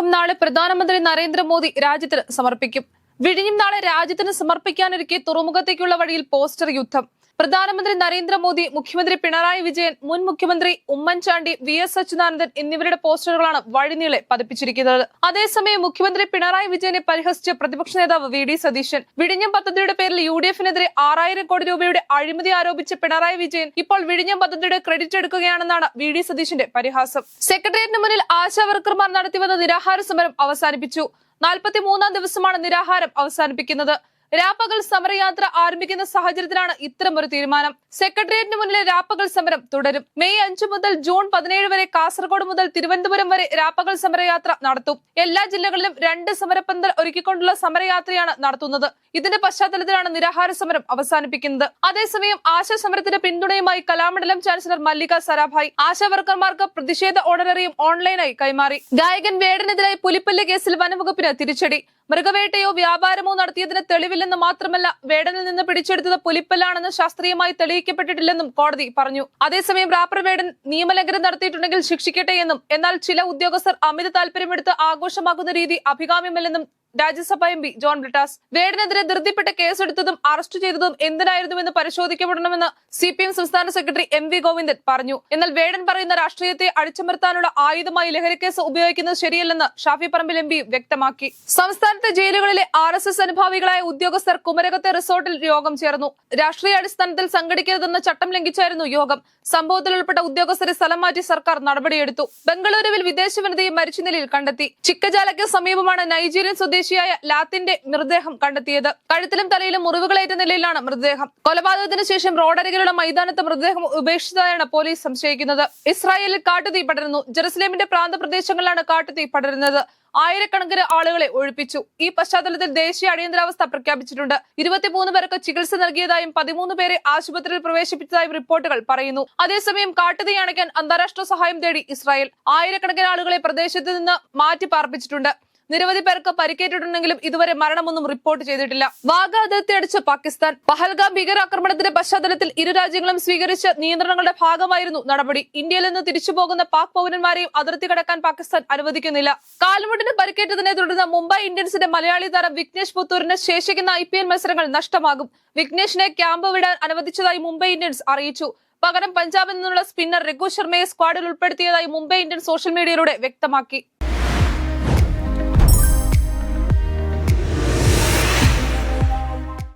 തുറമുഖം നാളെ പ്രധാനമന്ത്രി നരേന്ദ്രമോദി രാജ്യത്തിന് സമർപ്പിക്കും. വിഴിഞ്ഞം നാളെ രാജ്യത്തിന് സമർപ്പിക്കാനിരിക്കെ തുറമുഖത്തേക്കുള്ള വഴിയിൽ പോസ്റ്റർ യുദ്ധം. പ്രധാനമന്ത്രി നരേന്ദ്രമോദി, മുഖ്യമന്ത്രി പിണറായി വിജയൻ, മുൻ മുഖ്യമന്ത്രി ഉമ്മൻചാണ്ടി, VS അച്യുതാനന്ദൻ എന്നിവരുടെ പോസ്റ്ററുകളാണ് വഴിനീളെ പതിപ്പിച്ചിരിക്കുന്നത്. അതേസമയം മുഖ്യമന്ത്രി പിണറായി വിജയനെ പരിഹസിച്ച് പ്രതിപക്ഷ നേതാവ് VD സതീശൻ. വിഴിഞ്ഞം പദ്ധതിയുടെ പേരിൽ UDF-നെതിരെ 6000 കോടി രൂപയുടെ അഴിമതി ആരോപിച്ച പിണറായി വിജയൻ ഇപ്പോൾ വിഴിഞ്ഞം പദ്ധതിയുടെ ക്രെഡിറ്റ് എടുക്കുകയാണെന്നാണ് VD സതീശന്റെ പരിഹാസം. സെക്രട്ടേറിയറ്റിന് മുന്നിൽ ആശാവർക്കർമാർ നടത്തിവന്ന നിരാഹാര സമരം അവസാനിപ്പിച്ചു. 43-ാം ദിവസമാണ് നിരാഹാരം അവസാനിപ്പിക്കുന്നത്. രാപ്പകൽ സമരയാത്ര ആരംഭിക്കുന്ന സാഹചര്യത്തിലാണ് ഇത്തരമൊരു തീരുമാനം. സെക്രട്ടേറിയറ്റിന് മുന്നിലെ രാപ്പകൽ സമരം തുടരും. മെയ് 5 മുതൽ ജൂൺ 17 വരെ കാസർഗോഡ് മുതൽ തിരുവനന്തപുരം വരെ രാപ്പകൽ സമരയാത്ര നടത്തും. എല്ലാ ജില്ലകളിലും 2 സമരപ്പന്തൽ ഒരുക്കിക്കൊണ്ടുള്ള സമരയാത്രയാണ് നടത്തുന്നത്. ഇതിന്റെ പശ്ചാത്തലത്തിലാണ് നിരാഹാര സമരം അവസാനിപ്പിക്കുന്നത്. അതേസമയം ആശാ സമരത്തിന് പിന്തുണയുമായി കലാമണ്ഡലം ചാൻസലർ മല്ലിക സരാഭായ് ആശാവർക്കർമാർക്ക് പ്രതിഷേധ ഓർഡററിയും ഓൺലൈനായി കൈമാറി. ഗായകൻ വേടനെതിരായി പുലിപ്പല്ല് കേസിൽ വനംവകുപ്പിന് തിരിച്ചടി. മൃഗവേട്ടയോ വ്യാപാരമോ നടത്തിയതിന് തെളിവില്ലെന്ന് മാത്രമല്ല, വേടനിൽ നിന്ന് പിടിച്ചെടുത്തത് പുലിപ്പല്ലാണെന്ന് ശാസ്ത്രീയമായി തെളിയിക്കപ്പെട്ടിട്ടില്ലെന്നും കോടതി പറഞ്ഞു. അതേസമയം റാപ്പർ വേടൻ നിയമലംഘനം നടത്തിയിട്ടുണ്ടെങ്കിൽ ശിക്ഷിക്കട്ടെ എന്നും, എന്നാൽ ചില ഉദ്യോഗസ്ഥർ അമിത താല്പര്യമെടുത്ത് ആഘോഷമാക്കുന്ന രീതി അഭികാമ്യമല്ലെന്നും രാജ്യസഭാ MP ജോൺ ബ്രിട്ടാസ്. വേടനെതിരെ ധൃതിപ്പെട്ട് കേസെടുത്തതും അറസ്റ്റ് ചെയ്തതും എന്തിനായിരുന്നുവെന്ന് പരിശോധിക്കപ്പെടണമെന്ന് CPM സംസ്ഥാന സെക്രട്ടറി MV ഗോവിന്ദൻ പറഞ്ഞു. എന്നാൽ വേടൻ പറയുന്ന രാഷ്ട്രീയത്തെ അടിച്ചമർത്താനുള്ള ആയുധമായി ലഹരിക്കേസ് ഉപയോഗിക്കുന്നത് ശരിയല്ലെന്ന് ഷാഫി പറമ്പിൽ MP വ്യക്തമാക്കി. സംസ്ഥാനത്തെ ജയിലുകളിലെ RSS അനുഭാവികളായ ഉദ്യോഗസ്ഥർ കുമരകത്തെ റിസോർട്ടിൽ യോഗം ചേർന്നു. രാഷ്ട്രീയ അടിസ്ഥാനത്തിൽ സംഘടിക്കരുതെന്ന ചട്ടം ലംഘിച്ചായിരുന്നു യോഗം. സംഭവത്തിൽ ഉൾപ്പെട്ട ഉദ്യോഗസ്ഥരെ സ്ഥലം മാറ്റി സർക്കാർ നടപടിയെടുത്തു. ബംഗളൂരുവിൽ വിദേശ വനിതയെ മരിച്ച നിലയിൽ കണ്ടെത്തി. ചിക്കജാലയ്ക്ക് സമീപമാണ് നൈജീരിയൻ സ്വദേശിയായ ലാത്തിന്റെ മൃതദേഹം കണ്ടെത്തിയത്. കഴുത്തിലും തലയിലും മുറിവുകളേറ്റ നിലയിലാണ് മൃതദേഹം. കൊലപാതകത്തിന് ശേഷം റോഡരികിലുള്ള മൈതാനത്ത് മൃതദേഹം ഉപേക്ഷിച്ചതായാണ് പോലീസ് സംശയിക്കുന്നത്. ഇസ്രായേലിൽ കാട്ടുതീ പടരുന്നു. ജെറുസലേമിന്റെ പ്രാന്തപ്രദേശങ്ങളിലാണ് കാട്ടുതീ പടരുന്നത്. ആയിരക്കണക്കിന് ആളുകളെ ഒഴിപ്പിച്ചു. ഈ പശ്ചാത്തലത്തിൽ ദേശീയ അടിയന്തരാവസ്ഥ പ്രഖ്യാപിച്ചിട്ടുണ്ട്. 23 പേർക്ക് ചികിത്സ നൽകിയതായും 13 പേരെ ആശുപത്രിയിൽ പ്രവേശിപ്പിച്ചതായും റിപ്പോർട്ടുകൾ പറയുന്നു. അതേസമയം കാട്ടുതീ അണയ്ക്കാൻ അന്താരാഷ്ട്ര സഹായം തേടി ഇസ്രായേൽ. ആയിരക്കണക്കിന് ആളുകളെ പ്രദേശത്ത് നിന്ന് മാറ്റി പാർപ്പിച്ചിട്ടുണ്ട്. നിരവധി പേർക്ക് പരിക്കേറ്റിട്ടുണ്ടെങ്കിലും ഇതുവരെ മരണമൊന്നും റിപ്പോർട്ട് ചെയ്തിട്ടില്ല. വാഗ അതിർത്തി അടിച്ച് പാകിസ്ഥാൻ. പഹൽഗാം ഭീകരാക്രമണത്തിന്റെ പശ്ചാത്തലത്തിൽ ഇരു രാജ്യങ്ങളും സ്വീകരിച്ച നിയന്ത്രണങ്ങളുടെ ഭാഗമായിരുന്നു നടപടി. ഇന്ത്യയിൽ നിന്ന് തിരിച്ചു പോകുന്ന പാക് പൗരന്മാരെയും അതിർത്തി കടക്കാൻ പാകിസ്ഥാൻ അനുവദിക്കുന്നില്ല. കാൽമുട്ടിന് പരിക്കേറ്റതിനെ തുടർന്ന് മുംബൈ ഇന്ത്യൻസിന്റെ മലയാളി താരം വിഘ്നേഷ് പുത്തൂരിന് ശേഷിക്കുന്ന IPL മത്സരങ്ങൾ നഷ്ടമാകും. വിഘ്നേഷിനെ ക്യാമ്പ് വിടാൻ അനുവദിച്ചതായി മുംബൈ ഇന്ത്യൻസ് അറിയിച്ചു. പകരം പഞ്ചാബിൽ നിന്നുള്ള സ്പിന്നർ രഘു ശർമ്മയെ സ്ക്വാഡിൽ ഉൾപ്പെടുത്തിയതായി മുംബൈ ഇന്ത്യൻസ് സോഷ്യൽ മീഡിയയിലൂടെ വ്യക്തമാക്കി.